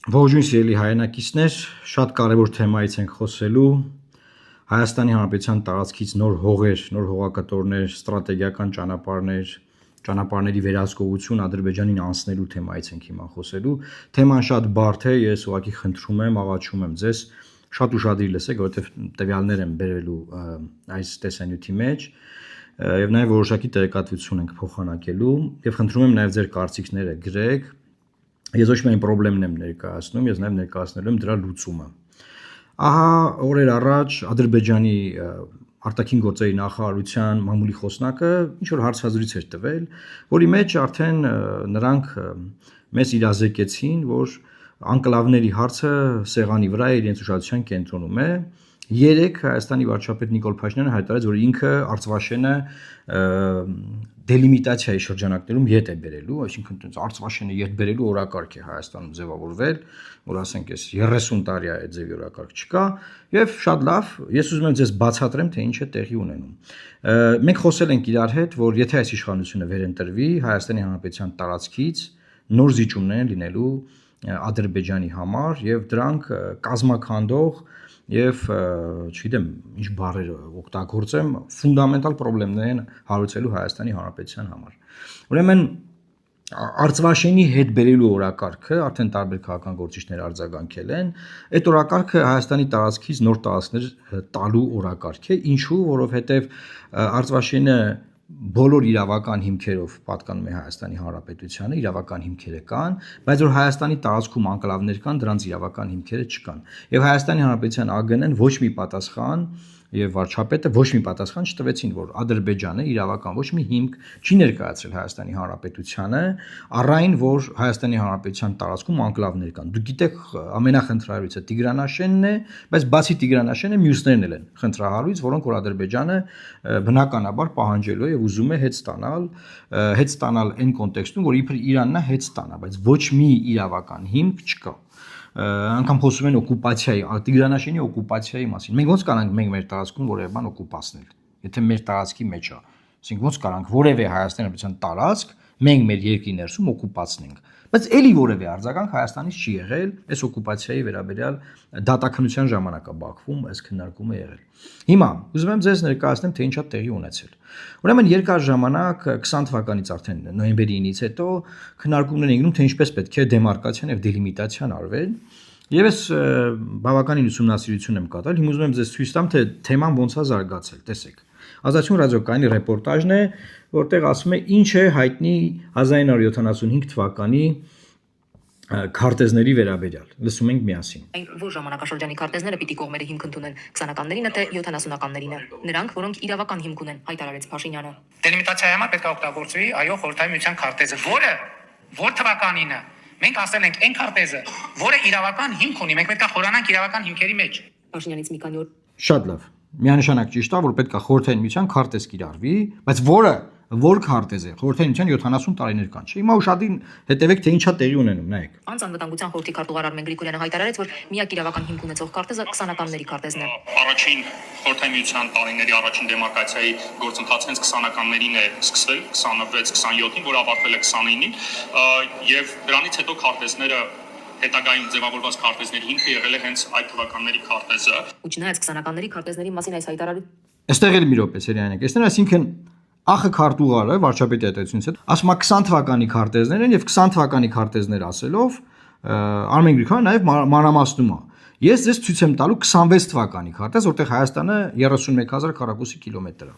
Ողջույն սիրելի հայրենակիցներ, շատ կարևոր թեմայից ենք խոսելու։ Հայաստանի Հանրապետության տարածքից նոր հողեր, նոր հողակտորներ, ստրատեգիական ճանապարհների վերահսկողություն Ադրբեջանին անցնելու թեմայից ենք հիմա խոսելու։ Թեման շատ բարդ է, ես ուղղակի խնդրում եմ, աղաչում եմ ձեզ շատ ուշադիր լսեք, որովհետև տվյալներ եմ բերելու այս տեսանյութի մեջ եւ նաեւ որոշակի տեղեկատվություն ենք փոխանակելու եւ խնդրում եմ նաեւ ձեր կարծիքները գրեք։ Ես ոչ միայն խնդիրներն եմ ներկայացնում, ես նաև ներկայացնելու եմ դրա լուծումը։ Ահա օրեր առաջ Ադրբեջանի արտաքին գործերի նախարարության մամուլի խոսնակը ինչ որ հարցազրույց էր տվել, որի մեջ արդեն նրանք մեզ իրազեկեցին, որ անկլավների հարցը սեղանի վրա է, իրենց ուշադրության կենտրոնում է։ Երեք Հայաստանի վարչապետ Նիկոլ Փաշինյանը հայտարարեց, որ ինքը Արցվաշենը դելիմիտացիայի շրջանակներում ետ է բերելու, այսինքն Արցվաշենը ետ բերելու օրակարգ է Հայաստանում ձևավորվել, որ ասենք այս 30 տարի է այդ ձևի օրակարգ չկա, եւ շատ լավ, ես ուզում եմ ձեզ բացատրեմ, թե ինչ է տեղի ունենում։ Մենք խոսել ենք իրար հետ, որ եթե այս իշխանությունը վերընտրվի Հայաստանի Հանրապետության տարածքից նոր զիջումներ լինելու Ադրբեջանի համար եւ դրանք կազմաքանդող եւ չգիտեմ ինչ բառեր օգտագործեմ ֆունդամենտալ խնդիրներ են հարուցելու Հայաստանի Հանրապետության համար։ Ուրեմն Արցվաշենի հետ բերելու օրակարգը արդեն տարբեր քաղաքական գործիչներ արձագանքել են։ Այդ օրակարգը Հայաստանի տարածքից նոր տարածքներ տալու օրակարգ է, ինչու, որովհետեւ Արցվաշենը բոլոր իրավական հիմքերով պատկանում է Հայաստանի Հանրապետությանը, իրավական հիմքերը կան, բայց որ Հայաստանի տարածքում անկլավներ կան, դրանց իրավական հիմքերը չկան։ Եվ Հայաստանի Հանրապետության ԱԳՆ-ն ոչ մի պատասխան եւ վարչապետը ոչ մի պատասխան չտվեցին, որ Ադրբեջանը իրավական ոչ մի հիմք չի ներկայացրել Հայաստանի Հանրապետությանը, առայն որ Հայաստանի Հանրապետության տարածքում անկլավներ կան։ Դուք գիտեք, ամենախնդրահարույցը Տիգրանաշենն է, բայց բացի Տիգրանաշենը մյուսներն են խնդրահարույց, որոնք որ Ադրբեջանը բնականաբար պահանջելու է եւ ուզում է հետ ստանալ այն կոնտեքստում, որ իբր Իրանն է հետ ստանա, բայց ոչ մի իրավական հիմք չկա։ Անգամ խոսում են օկուպացիայի, Տիգրանաշենի օկուպացիայի մասին։ Մենք ոնց կարանք մեր տարածքում որևէ բան օկուպացնել, եթե մեր տարածքի մեջ է։ Այսինքն ոնց կարանք որևէ Հայաստանի Հանրապետության տարածք մենք մեր երկրի ներսում օկուպացնենք։ Բայց էլի որևէ արձագանք Հայաստանից չի եղել, այս օկուպացիայի վերաբերյալ դատաքննության ժամանակ է Բաքվում, այս քննարկումը եղել։ Հիմա ուզում եմ ձեզ ներկայացնեմ, թե ինչ է տեղի ունեցել։ Ուրեմն երկար ժամանակ 20 թվականից արդեն նոյեմբերի 9-ից հետո քննարկումներ են գնում, թե ինչպես պետք է դեմարկացիան եւ դելիմիտացիան արվել։ Եվ ես բավականին ուսումնասիրություն եմ կատարել, հիմա ուզում եմ ձեզ ցույց տամ, թե թեման ոնց է զարգացել, տեսեք։ Ազատություն ռադիոկայանի ռեպորտաժն է, որտեղ ասում է ինչ է հայտնի 1975 թվականի քարտեզների վերաբերյալ։ Լսում ենք միասին։ Որ ժամանակաշրջանի քարտեզները պիտի կողմերը հիմք ընդունեն 20-ականներին, թե 70-ականներին։ Նրանք, որոնք իրավական հիմք ունեն, հայտարարեց Փաշինյանը։ Դելիմիտացիայի համար պետք է օգտագործվի այո խորհրդային միության քարտեզը, որը որ թվականին է։ Մենք ասել ենք այն քարտեզը, որը իրավական հիմք ունի, մենք պետք է խորանանք իրավական հիմքերի մեջ։ Փաշինյանից մի քանի օր։ Շատ լավ։ Միանշանակ ճիշտ է, որ պետք է խորհրդային միության քարտեզ կիրառվի, բայց որ քարտեզ է, խորհրդային միության 70 տարիներ կան, չէ՞։ Հիմա ուշադիր հետևեք, թե ինչա տեղի ունենում, նայեք։ Անվտանգության խորհրդի քարտուղար Արմեն Գրիգորյանը հայտարարեց, որ միակ իրավական հիմք ունեցող քարտեզը 20-ականների քարտեզն է։ Առաջին խորհրդային միության տարիների առաջին դեմարկացիայի գործընթացը հենց 20-ականներին է սկսվել, 26-27-ին, որ ավարտվել է 29-ին, եւ դրանից հետո քարտեզները հետագայում ձևավորված քարտեզների հիմքը եղել է հենց այդ թվականների քարտեզը։ Ու չնայած 20-ականների քարտեզների մասին այս հայտարարությունը Այստեղ էլ մի րոպե սերիանեք։ Այստեղ այսինքն ախը քարտուղարը վարչապետի հետեցությունից հետ ասում է 20 թվականի քարտեզներ են եւ 20 թվականի քարտեզներ ասելով Արմեն Գրիգորյանը նաեւ մանրամասնում է։ Ես ձեզ ցույց եմ տալու 26 թվականի քարտեզ, որտեղ Հայաստանը 31000 քառակուսի կիլոմետր է։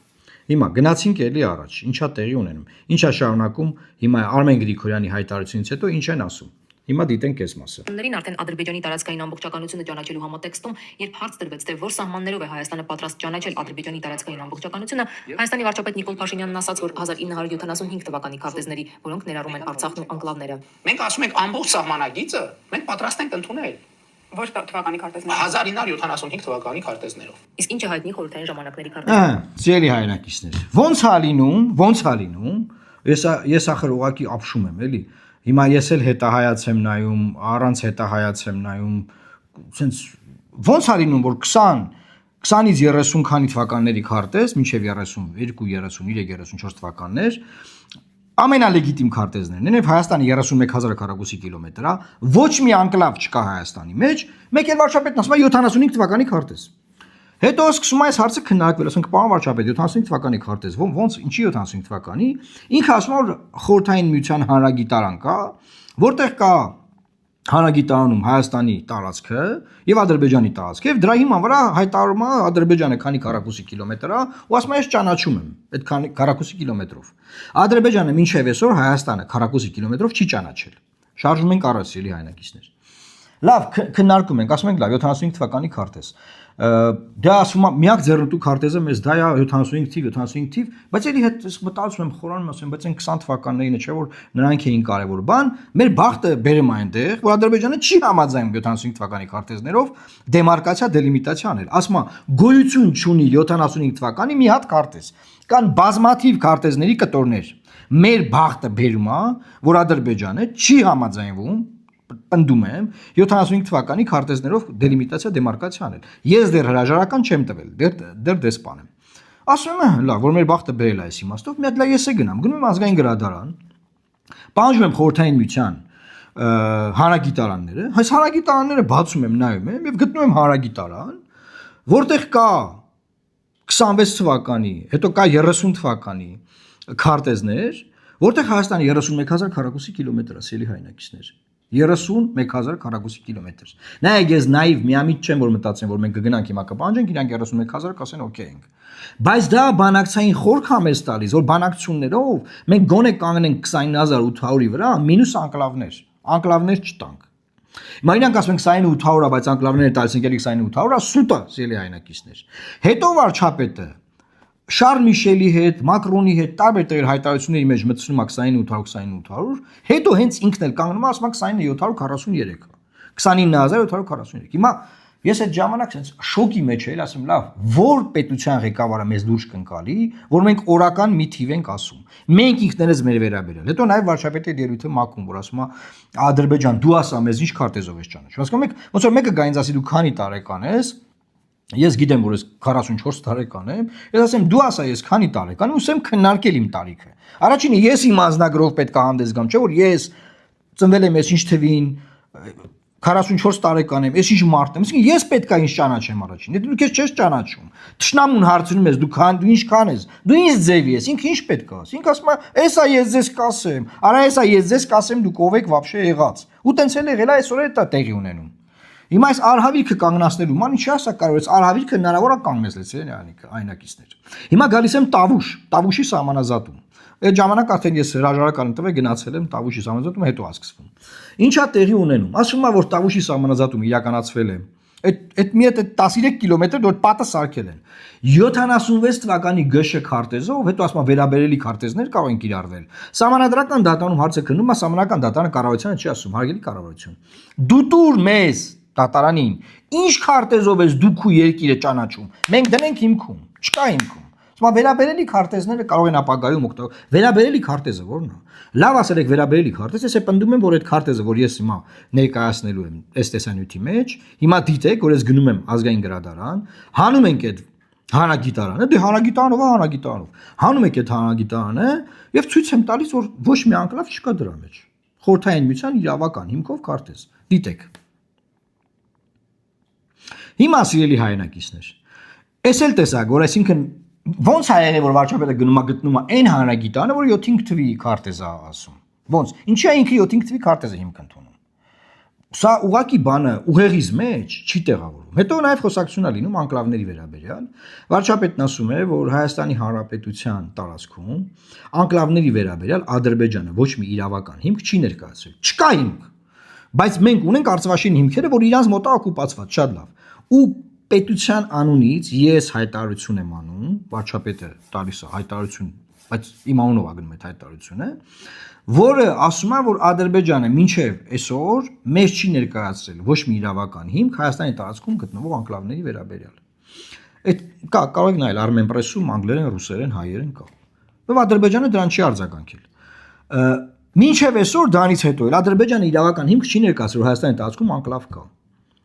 Հիմա գնացինք էլի առաջ, ինչա տեղի ունենում։ Ինչա շարունակում հիմա Արմեն Գրիգորյանի հայտարարությունից հետո ինչ են ասում։ Հիմա դիտենք այս մասը։ Ներին արդեն Ադրբեջանի տարածքային ամբողջականությունը ճանաչելու համատեքստում, երբ հարց դրվեց, թե որ սահմաններով է Հայաստանը պատրաստ ճանաչել Ադրբեջանի տարածքային ամբողջականությունը, Հայաստանի վարչապետ Նիկոլ Փաշինյանն ասաց, որ 1975 թվականի քարտեզների, որոնք ներառում են Արցախն ու անկլավները։ Մենք ասում ենք ամբողջ սահմանագիծը մենք պատրաստ ենք ընդունել։ Ոչ թվականի քարտեզները 1975 թվականի քարտեզներով։ Իսկ ինչ է հայտնի խորհրդային ժամանակների քարտեզը։ Սիրելի հայրենակիցներ, ոնց է լինում։ Ես ախր ուղակի ապշում եմ, էլի։ Հիմա ես էլ հետահայաց եմ նայում, առանց հետահայաց եմ նայում, sense ոնց է լինում, որ 20-ից 30 քանի թվականների քարտեզ, մինչև 32, 33, 34 թվականներ ամենալեգիտիմ քարտեզներն են, եւ Հայաստանի 31000 քառակուսի կիլոմետր է, ոչ մի անկլավ չկա Հայաստանի մեջ, մեկ էլ վարչապետն ասում է 75 թվականի քարտեզ։ Հետո սկսում է այս հարցը քննարկվել, ասենք պարոն վարչապետ 75 թվականի քարտեզ, ոնց ինչի 75 թվականի, ինքը ասում է որ խորհրդային միության հանրագիտարան կա, որտեղ կա հանրագիտարանում Հայաստանի տարածքը եւ Ադրբեջանի տարածքը եւ դրա հիման վրա հայտարարում է Ադրբեջանը քանի քառակուսի կիլոմետր է ու ասում է ես ճանաչում եմ այդ քառակուսի կիլոմետրով։ Ադրբեջանը մինչեւ այսօր Հայաստանը քառակուսի կիլոմետրով չի ճանաչել։ Շարժում ենք առաջ էլի հայրենակիցներ։ Լավ, քննարկում ենք, ասում ենք լավ 75 թվականի քարտեզ։ Դա ասում է միակ ձեռնտու քարտեզը մեզ դա է 75 թիվ, 75 թիվ, բայց էլի հետ մտածում եմ խորանում ասեմ, բայց այն 20 թվականներին չէ որ նրանք էին կարևոր բան, մեր բախտը բերեմ այնտեղ, որ Ադրբեջանը չի համաձայնում 75 թվականի քարտեզներով դեմարկացիա, դելիմիտացիա անել։ Ասում է գոյություն չունի 75 թվականի մի հատ քարտեզ։ Կան բազմաթիվ քարտեզների կտորներ։ Մեր բախտը բերում է, որ Ադրբեջանը չի համաձայնվում պնդում եմ 75 թվականի քարտեզներով դելիմիտացիա դեմարկացիա անել։ Ես դեռ հրաժարական չեմ տվել, դեռ դեսպան եմ։ Ասում եմ, լավ, որ մեր բախտը բերել է այս իմաստով, մի հատ լա ես է գնամ, գնում եմ ազգային գրադարան, պահանջում եմ խորհրդային միության հանրագիտարանները, այս հանրագիտարանները բացում եմ, նայում եմ եւ գտնում եմ հանրագիտարան, որտեղ կա 26 թվականի, հետո կա 30 թվականի քարտեզներ, որտեղ Հայաստանի 31000 քառակուսի կիլոմետր է, սիրելի հայրենակիցներ։ 31000 քառակուսի կիլոմետր։ Նայեք, ես նաիվ միամիտ չեմ որ մտածեմ, որ մենք կգնանք հիմա կպահանջենք, իրանք 31000 կասեն օքեյ ենք։ Բայց դա բանակցային խորք է մեզ տալիս, որ բանակցություններով մենք գոնե կանգնենք 29800-ի վրա, մինուս անկլավներ չտանք։ Հիմա իրանք ասում են 29800-ը, բայց անկլավները տալիս են 29800-ը, սուտ է, սիրելի հայրենակիցներ։ Հետո վարչապետը Շարլ Միշելի հետ, Մակրոնի հետ տարբեր տեղեր հայտարարությունների մեջ մտցնում է 29800, հետո հենց ինքն էլ կանգնում է ասում է 29743, 29743։ Հիմա ես այդ ժամանակ sense շոկի մեջ էի, ասում լավ, որ պետության ղեկավարը մեզ դուրս կընկալի, որ մենք օրական մի թիվ ենք ասում։ Մենք ինքներս մեր վերաբերել։ Հետո նաև վարչապետի ելույթը մակում, որ ասում է Ադրբեջան, դու ասա մեզ ինչ քարտեզով ես ճանաչում։ Հասկանում եք, ոնց որ մեկը գա ինձ ասի դու քանի տարեկան ես, ես գիտեմ որ ես 44 տարեկան եմ, ես ասեմ դու ասա ես քանի տարեկան եմ, ուսեմ քննարկել իմ տարիքը։ Առաջինը ես իմ անձնագրով պետք է հանդես գամ, չէ՞ որ ես ծնվել եմ ես ինչ թվին 44 տարեկան եմ, ես ինչ մարդ եմ, ասենք ես պետք է ինչ ճանաչեմ առաջին։ Եթե դու քեզ չես ճանաչում, տշնամուն հարցնում ես, դու ինչքան ես, դու ինչ ձևի ես, ինքը ինչ պետք է ասի։ Ինքը ասում է, «Էսա ես ձեզ կասեմ, արա էսա ես ձեզ կասեմ, դուք ով եք вообще եղած»։ Ու տենց էլ եղել է այսօր է դա տեղի ունենում։ Հիմա այս արհավիրքը կանգնացնելու ման ինչի՞ ասա կարող ես արհավիրքը հնարավոր է կանգնեցնել այնակիցներ։ Հիմա գալիս եմ Տավուշի սահմանազատում։ Այդ ժամանակ արդեն ես հրաժարական տվել գնացել եմ Տավուշի սահմանազատումը, հետո ասկսվում։ Ինչա տեղի ունենում։ Ասում է որ Տավուշի սահմանազատումը իրականացվել է։ Այդ մի հատ 13 կիլոմետր որ պատը սարքել են 76 թվականի ԳՇ քարտեզով, հետո ասում է վերաբերելի քարտեզներ կարող են կիրառվել։ Սահմանադրական դատարանում հարցը քննում է, սահմանադրական դատարանը կառավարությանը չի ասում, հարգելի կառավարություն։ Դու տուր մեզ դատարանին, ինչ քարտեզով ես դուք ու երկիրը ճանաչում։ Մենք դնենք հիմքում, չկա հիմքում։ Ասում վերաբերելի քարտեզները կարող են ապագայում օգտագործել։ Վերաբերելի քարտեզը ո՞րն է։ Լավ ասել եք վերաբերելի քարտեզ, ես պնդում եմ որ այդ քարտեզը, որ ես հիմա ներկայացնելու եմ այս տեսանյութի մեջ, հիմա դիտեք, որ ես գնում եմ ազգային գրադարան, հանում ենք այդ հանրագիտարանը, դե հանրագիտարանով է հանրագիտարանով։ Հանում եք այդ հանրագիտարանը եւ ցույց եմ տալիս, որ ոչ մի անկլավ չկա դրա մեջ։ Խորհրդային միության իրավական հիմքով քարտեզ։ Դիտեք։ Հիմա սիրելի հայրենակիցներ, այս էլ տեսակ, որ այսինքն ոնց է եղել որ վարչապետը գնում է գտնում է այն հանրագիտարանը, որ 7-5 թվի քարտեզ է ասում։ Ոնց, ինչի է ինքը 7-5 թվի քարտեզը հիմք ընդունում։ Սա ուղակի բանը ուղեղից մեջ չի տեղավորվում։ Հետո նաև խոսակցություն է լինում անկլավների վերաբերյալ։ Վարչապետն ասում է, որ Հայաստանի Հանրապետության տարածքում անկլավների վերաբերյալ Ադրբեջանը ոչ մի իրավական հիմք չի ներկայացրել։ Չկա հիմք։ Բայց մենք ունենք արծվաշին հիմքերը, որ իրանց մոտ է օկուպացված, շատ լավ։ Ու պետության անունից ես հայտարարություն եմ անում, վարչապետը տալիս է հայտարարություն, բայց իմ անունով է գնում այդ հայտարարությունը, որը ասում է, որ Ադրբեջանը մինչև այսօր մեզ չի ներկայացրել ոչ մի իրավական հիմք Հայաստանի տարածքում գտնվող անկլավների վերաբերյալ։ Այդ կա, կարող եք նայել Armenpress-ում անգլերեն, ռուսերեն, հայերեն կա։ Բայց Ադրբեջանը դրան չի արձագանքել։ Մինչև այսօր դրանից հետո էլ Ադրբեջանը իրավական հիմք չի ներկայացրել, որ Հայաստանի տարածքում անկլավ կա։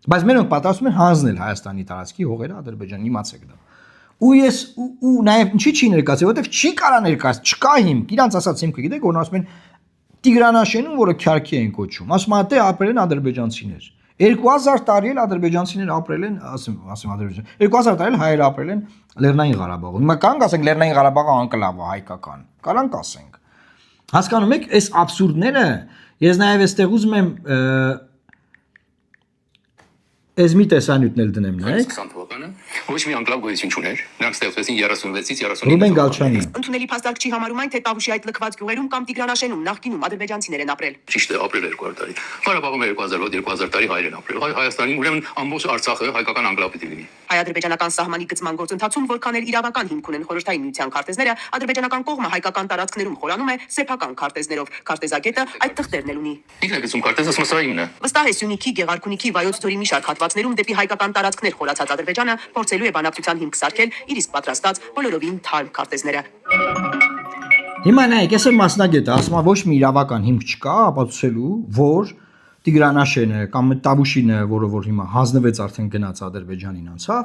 Բայց մենոնք պատրաստում են հանձնել Հայաստանի տարածքի հողերը Ադրբեջանին, իմացեք դա։ ու ես ու նաև ինչի չի ներկայացել, որովհետև չի կարա ներկայացնել, չկա հիմք, իրանց ասած հիմքը գիտեք, որ ասում են Տիգրանաշենուն, որը քյարքի են կոչում, ասում են դե ապրել են ադրբեջանցիներ։ 2000 տարի էլ ադրբեջանցիներ ապրել են, ասեմ ադրբեջան։ 2000 տարի էլ հայեր ապրել են Լեռնային Ղարաբաղում։ Հիմա կանք ասենք Լեռնային Ղարաբաղը անկլավ է, հայկական։ Կարանք ասենք։ Հասկանում եք, այս աբսուրդները ես նաև այստեղ ուզում եմ Այս մի տեսանյութն էլ դնեմ, նայեք։ 20 թվականը ոչ մի անկլավ գոյություն չուներ։ Նրանք ստեղծվեցին 36-ից 39 Ռուբեն Գալչյանի։ Ընդունելի փաստարկ չի համարում այն, թե Տավուշի այդ լքված գյուղերում կամ Տիգրանաշենում նախկինում ադրբեջանցիներ են ապրել։ Ճիշտ է, ապրել 2000 տարի։ Ղարաբաղում 2000 տարի հայեր են ապրել։ Հայաստանի ուրեմն ամբողջ Արցախը հայկական անկլավ պիտի լինի։ Հայ-ադրբեջանական սահմանի գծման գործընթացում, որքան էլ իրավական հիմք ունեն խորհրդային միության քարտեզները, ադրբեջանական կողմը հայկական տարածքներում խորանում է սեփական քարտեզներով։ Քարտեզագետը այդ թղթերն էլ ունի։ Ինքն է գծում քարտեզը, ասում սա իմն է։ Վստահ է Սյունիքի, Գեղարքունիքի, Վայոց ձորի մի շարք հատվածներում դեպի հայկական տարածքներ խորացած Ադրբեջանը փորձելու է բանակցության հիմք սարքել իր իսկ պատրաստած բոլորովին թարմ քարտեզները։ Հիմա նայեք, ես եմ մասնագետը, ասում եմ ոչ մի իրավական հիմք չկա ապացուցելու, որ Տիգրանաշենը կամ Տավուշինը, որը որ հիմա հանձնվեց արդեն գնաց Ադրբեջանին անցավ,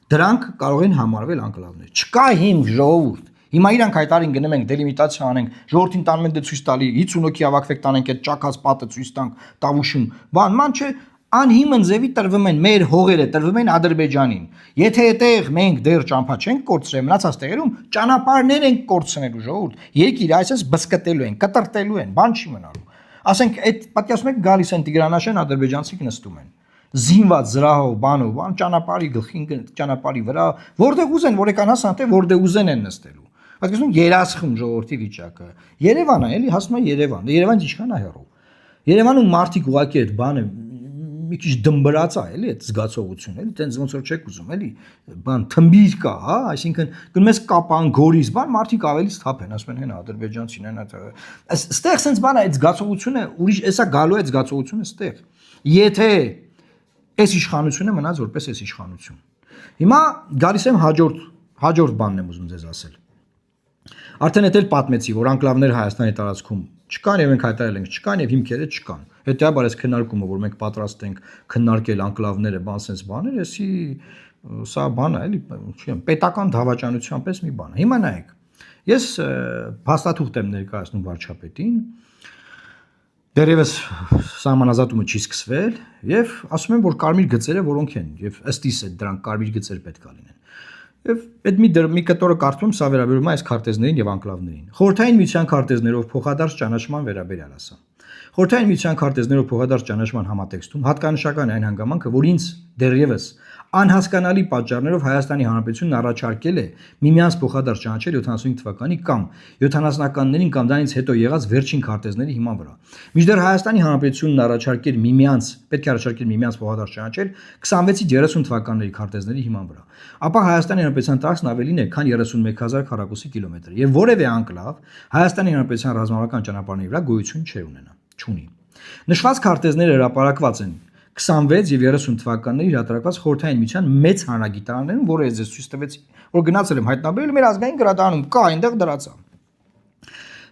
դրանք կարող են համարվել անկլավներ։ Չկա հիմք, ժողովուրդ։ Հիմա իրանք հայտարին գնում ենք դելիմիտացիա անենք, ժողովրդին տանում են դե ցույց տալի 50 հոգի ավակվեք տանենք այդ ճակած պատը ցույց տանք Տավուշում։ Ման չէ, անհիմն ձևի տրվում են մեր հողերը, տրվում են Ադրբեջանին։ Եթե այդտեղ մենք դեռ ճամփա չենք կորցրել, մնացած տեղերում ճանապարհներ ենք կորցնելու ժողովուրդ։ Երկիր այսպես բսկտելու են, կտրտելու են, բան չի մնալու։ Ասենք այդ պատկերացնում եք գալիս են Տիգրանաշեն ադրբեջանցիք նստում են։ Զինված զրահով, բանով, բան ճանապարհի գլխին, ճանապարհի վրա, որտեղ ուզեն, որեկան հասան, թե որտեղ ուզեն են նստելու։ Պատկերացնում երասխում ժողովրդի վիճակը։ Երևանը էլի հասնում է Երևան։ Երևանից ինչքան է հեռու։ Երևանում մարդիկ ուղակի այդ բանը մի քիչ դմբրած է, էլի այդ զգացողությունը, էլի տենց ոնց որ չեք ուզում, էլի բան թմբիր կա, հա, այսինքն գնում ես Կապան, Գորիս, բան մարդիկ ավելի սթափ են, ասում են հենա ադրբեջանցին են այդ։ Այստեղ sense բան է այդ զգացողությունը, ուրիշ էսա գալու է այդ զգացողությունը այստեղ։ Եթե այս իշխանությունը մնաց որպես այս իշխանություն։ Հիմա գալիս եմ հաջորդ բանն եմ ուզում ձեզ ասել։ Արդեն էլ պատմեցի, որ անկլավներ Հայաստանի տարածքում չկան եւ մենք հայտարարել ենք չկան եւ հիմքերը չկան։ Հետեւաբար այս քննարկումը, որ մենք պատրաստ ենք քննարկել անկլավները, բան sense բաներ, էսի սա բան է, էլի, չգիտեմ, պետական դավաճանության պես մի բան է։ Հիմա նայեք։ Ես փաստաթուղթ եմ ներկայացնում վարչապետին։ Դերևս սահմանազատումը չի սկսվել եւ ասում են, որ կարմիր գծերը որոնք են եւ ըստ իս է դրանք կարմիր գծեր պետք է լինեն։ Եվ այդ մի կտորը կարդում սա վերաբերում է այս քարտեզներին եւ անկլավներին։ Խորհրդային միության քարտեզներով փոխադարձ ճանաչման վերաբերյալ ասա։ Խորհրդային միության քարտեզներով փոխադարձ ճանաչման համատեքստում հատկանշական է այն հանգամանքը, որ ինձ դեռևս անհասկանալի պատճառներով Հայաստանի Հանրապետությունն առաջարկել է միմյանց փոխադարձ ճանաչել 75 թվականի կամ 70-ականներին կամ դրանից հետո եղած վերջին քարտեզների հիման վրա։ Մինչդեռ Հայաստանի Հանրապետությունն առաջարկել միմյանց, պետք է առաջարկել միմյանց փոխադարձ ճանաչել 26-ից 30 թվականների քարտեզների հիման վրա։ Ապա Հայաստանի Հանրապետության տարածքն ավելին է, քան 31000 քառակուսի կիլոմետր, եւ որևէ անկլավ Հայաստանի Հանրապետության ռազմավարական ճանապարհների վրա գոյություն չունի։ Նշված քարտեզները հրապարակված են 26 եւ 30 թվականների հրատարակված խորհրդային միության մեծ հանրագիտարաններում, որը ես ցույց տվեցի, որ գնացել եմ հայտնաբերել մեր ազգային գրադարանում, կա այնտեղ դրացա։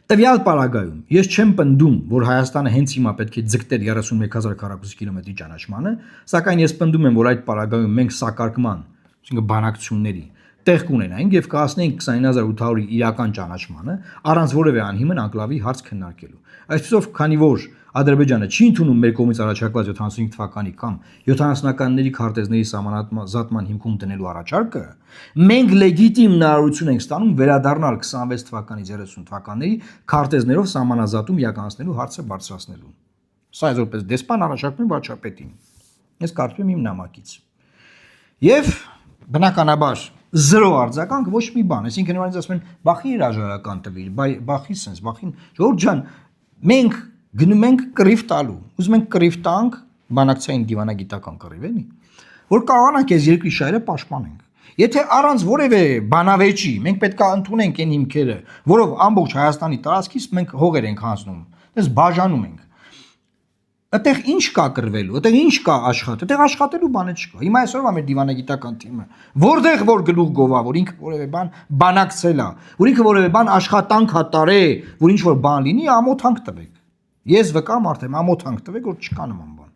Տվյալ պարագայում ես չեմ պնդում, որ Հայաստանը հենց հիմա պետք է ձգտեր 31000 քառակուսի կիլոմետրի ճանաչմանը, սակայն ես պնդում եմ, որ այդ պարագայում մենք սակարկման, այսինքն բանակցությունների տեղ կունենայինք եւ կհասնեինք 29800-ի իրական ճանաչմանը առանց որևէ անհիմն անկլավի հարց քննարկելու։ Այսպեսով, քանի որ Ադրբեջանը չի ընդունում մեր կողմից առաջարկված 75 թվականի կամ 70-ականների քարտեզների սահմանազատման հիմքում դնելու առաջարկը, մենք լեգիտիմ հնարավորություն ենք ստանում վերադառնալ 26 թվականից 30 թվականների քարտեզներով սահմանազատում իրականացնելու հարցը բարձրացնելու։ Սա այսպես դեսպան առաջարկում է վարչապետին։ Ես կարծում եմ իմ նամակից։ Եվ բնականաբար զրո արձագանք ոչ մի բան, այսինքն նրանց ասում են բախի հրաժարական տվի, բախի sense, բախին Ժորժ ջան, մենք գնում ենք կռիվ տալու, ուզում ենք կռիվ տանք, բանակցային դիվանագիտական կռիվ էլի, որ կարողանանք այս երկրի շահերը պաշտպանենք։ Եթե առանց որևէ բանավեճի մենք պետք է ընդունենք այն հիմքերը, որով ամբողջ Հայաստանի տարածքից մենք հողեր ենք հանձնում, դες բաժանում ենք։ Այդտեղ ինչ կա կռվելու, այդտեղ ինչ կա աշխատել, այդտեղ աշխատելու բանը չկա։ Հիմա այսօրվա մեր դիվանագիտական թիմը, որտեղ որ գլուխ գովա, որ ինքը որևէ բան բանակցել է, որ ինքը որևէ բան աշխատանք հա տարե, որ ինչ որ բան լինի, ամոթանք տվեք։ Ես վկամ արդեն ամոթանք տվեք, որ չկա նման բան։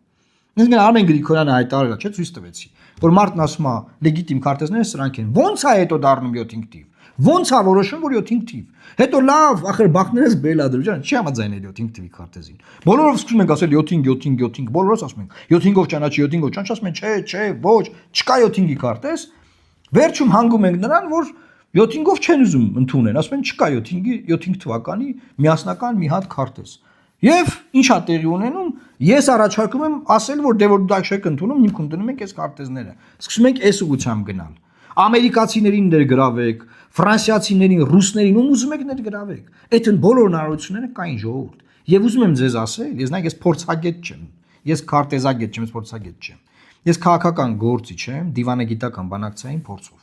Ինձ Արմեն Գրիգորյանը հայտարարել է, չէ՞, ցույց տվեցի, որ մարդն ասում է լեգիտիմ քարտեզները սրանք են։ Ոնց է հետո դառնում 7-5 թիվ։ Ոնց է որոշում որ 7-5 թիվ։ Հետո լավ, ախր բախներս բել Ադրբեջան չի համաձայնել 7-5 թվի քարտեզին։ Բոլորով սկսում ենք ասել 7-5, բոլորս ասում ենք 7-5-ով ճանաչի, 7-5-ով ճանաչ, ասում են չէ, ոչ, չկա 7-5-ի քարտեզ։ Վերջում հանգում ենք նրան, որ 7-5-ով չեն ուզում ընդունեն, ասում են չկա 7-5 թվականի միասնական մի հատ քարտեզ։ Եվ ինչա տեղի ունենում, ես առաջարկում եմ ասել, որ դե որ դա չեք ընդունում, հիմք ընդունում ենք այս քարտեզները։ Սկսում ենք այս ուղղությամբ գնալ։ Ամերիկացիներին ներգրավեք, ֆրանսիացիներին, ռուսներին ում ուզում եք ներգրավեք։ Այդ բոլոր հնարավորությունները կային ժողովուրդ։ Եվ ուզում եմ ձեզ ասել, ես նայեք ես փորձագետ չեմ, ես քարտեզագետ չեմ, ես փորձագետ չեմ։ Ես քաղաքական գործիչ եմ, դիվանագիտական բանակցային փորձով։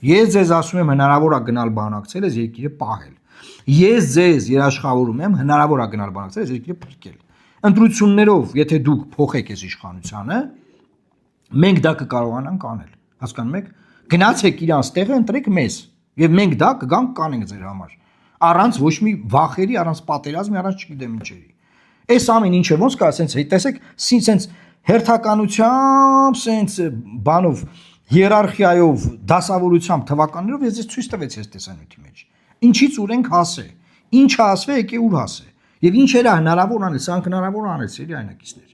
Ես ձեզ ասում եմ հնարավոր է գնալ բանակցել, ես երկիրը պահել։ Ես ձեզ երաշխավորում եմ հնարավոր է գնալ բանակցել, ես երկիրը փրկել։ Ընտրություններով, եթե դուք փոխեք այս իշխանությանը, մենք դա կկարողանանք անել։ Հասկանում եք։ Գնացեք իրանց տեղը ընտրեք մեզ, եւ մենք դա կգանք կանենք ձեր համար։ Առանց ոչ մի վախերի, առանց պատերազմի, առանց չգիտեմ ինչերի։ Այս ամեն ինչը ոնց կա, ասենց տեսեք, սենց հերթականությամբ, սենց բանով, հիերարխիայով, դասավորությամբ, թվականներով ես ցույց տվեցի այս տեսանյութի մեջ։ Ինչից ուր ենք հասե, ինչ հասվե, եկե ուր հասե։ Եվ ինչ era հնարավոր անել, սրանք հնարավոր անեց, էլի այնակիցներ։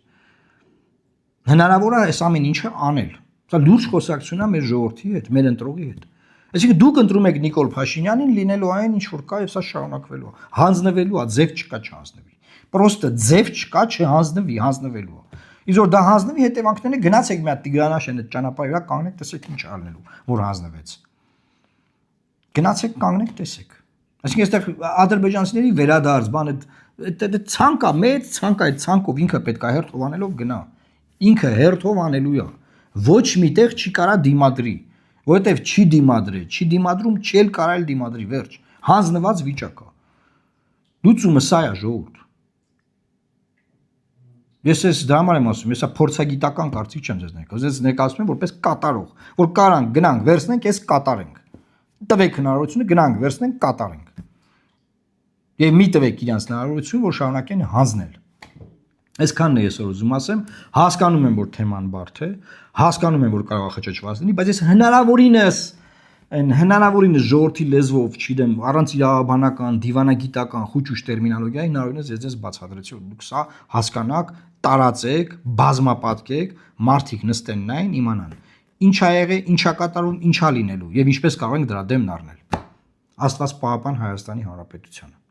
Հնարավոր է այս ամեն ինչը անել։ Սա լուրջ խոսակցություն է մեր ժողովրդի հետ, մեր ընտրողի հետ։ Այսինքն դուք ընտրում եք Նիկոլ Փաշինյանին լինելու այն ինչ որ կա եւ սա շարունակվելու է։ Հանձնվելու է, ձև չկա չհանձնվի։ Պրոստը ձև չկա չհանձնվի, հանձնվելու է։ Իսկ որ դա հանձնվի հետևանքները գնացեք մի հատ Տիգրանաշեն այդ ճանապարհի վրա կանգնեք, տեսեք ինչ ալնելու, որ հանձնվեց։ Գնացեք կանգնեք, տեսեք։ Այսինքն այստեղ ադրբեջանցիների վերադարձ բան այդ ցանկա, մեծ ցանկա, այդ ցանկով ինքը պետք է հերթով անելով գնա։ Ինքը հերթով անելու է։ Ոչ միտեղ չի կարա դիմադրի, որովհետև չի դիմադրի, չի դիմադրում, չի էլ կարալ դիմադրի, վերջ։ Հանձնված վիճակ է։ Լուծումը սա է ժողովուրդ։ Ես ես դրա համար եմ ասում, ես փորձագիտական կարծիք չեմ ձեզ ներկայացնում, ես ներկայացնում եմ որպես կատարող, որ կարանք գնանք, վերցնենք, այս կատարենք։ Տվեք հնարավորությունը, գնանք, վերցնենք, կատարենք։ Եվ մի տվեք իրանց հնարավորություն, որ շարունակեն հանձնել։ Այսքանն է ես ուզում ասեմ, հասկանում եմ, որ թեման բարդ է, հասկանում եմ, որ կարող է խճճված լինի, բայց ես հնարավորինս ժողովրդի լեզվով, չգիտեմ, առանց իրավաբանական, դիվանագիտական, խուճուշ տերմինոլոգիայի հնարավորինս ես ձեզ բացատրեցի, որ դուք սա հասկանաք, տարածեք, բազմապատկեք, մարդիկ նստեն նային, իմանան, ինչ ա եղել, ինչ ա կատարում, ինչ ա լինելու եւ ինչպես կարող ենք դրա դեմն առնել։ Աստված պահապան Հայաստանի Հանրապետությանը։